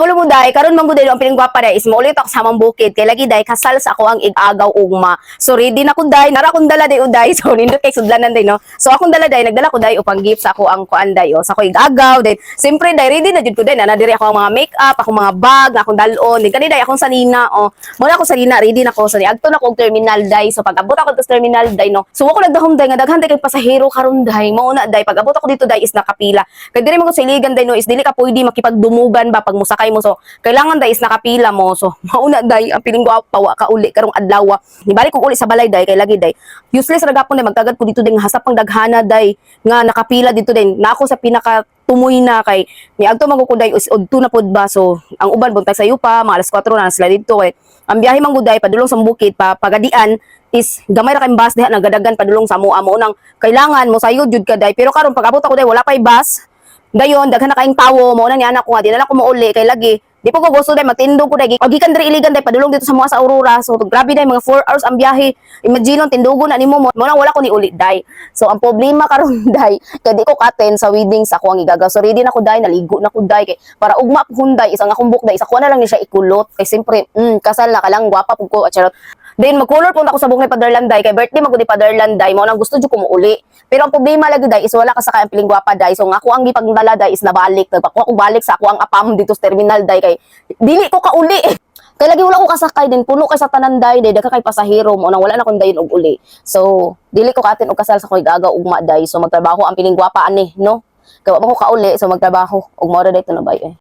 kabalo mo day karon man gud ang piling gwapa day is maulit ako sa among bukid kay lagi day kasal sa ako ang igagaw ugma. So ready na ko day, nara kong dala day uday. So nindot kay sudlanan day no. So akong dala day nagdala ko day upang gift sa ako ang kuan day o sa ako igagaw day. Siyempre day ready na jud ko day na diri ako ang mga makeup, ako mga bag, akong dalon. Din kani day akong sanina o. Muna ako sanina ready na ko sa adto na ko terminal day. So pag abot ako sa terminal day no. So ako nagdahom day nga daghan day kay pasahero karon day. Mao na day pag abot ako dito day is nakapila. Kay diri mo ko sa iligan day no is dili ka pwede makipagdumugan ba pag musakay mo. So kailangan day is nakapila mo. So mauna day ang piling ko pawa ka uli karong adlaw. Nibalik ko uli sa balay day kay lagi day. Useless ra gapon day magtagad ko dito day nga hasap pang daghana day nga nakapila dito day. Na ako sa pinaka tumoy na kay ni agto magkukuday is odto na pod ba. So ang uban buntag sayo pa mga alas 4 na sila dito kay ang biyahe man guday padulong sa bukid pa pagadian is gamay ra kay bus diha nagadagan padulong sa mo nang kailangan mo sayod jud ka day. Pero karon pag abot ako day wala pay bus. Dayon daghan na kaayong tawo mo na ni anak ko nga di na ko mauli kay lagi di po ko gusto day magtindog ko day gikan diri iligan day padulong dito sa mga sa Aurora. So grabe day mga 4 hours ang biyahe. Imagine tindugo na nimo mo nang wala ko ni uli day. So ang problema karon day kay di ko katen sa wedding sa ako ang igagaw. So ready na ko day naligo na ko day kay para ugma po hunday isang akong book day isa ko na lang ni siya ikulot kay simpre kasal na kalang gwapa pud ko at charot. Then mag-color punta ko sa bukid Padarlanday kay birthday magudi Padarlanday mo nang gusto jud ko muuli. Pero ang problema lagi day is wala ka sa kayang piling gwapa day. So nga ako ang gipagdala day is nabalik. Nagpakuha ko balik sa ako ang apam dito sa terminal day kay dili ko kauli. Kay lagi wala ko kasakay din puno kay sa tananday day daga kay pasahero mo nang wala na kun dayon og uli. So dili ko katin og kasal sa koy gagaw ugma day. So magtrabaho ang piling gwapa ani no. Kay wa ko kauli so magtrabaho og mao day tunabay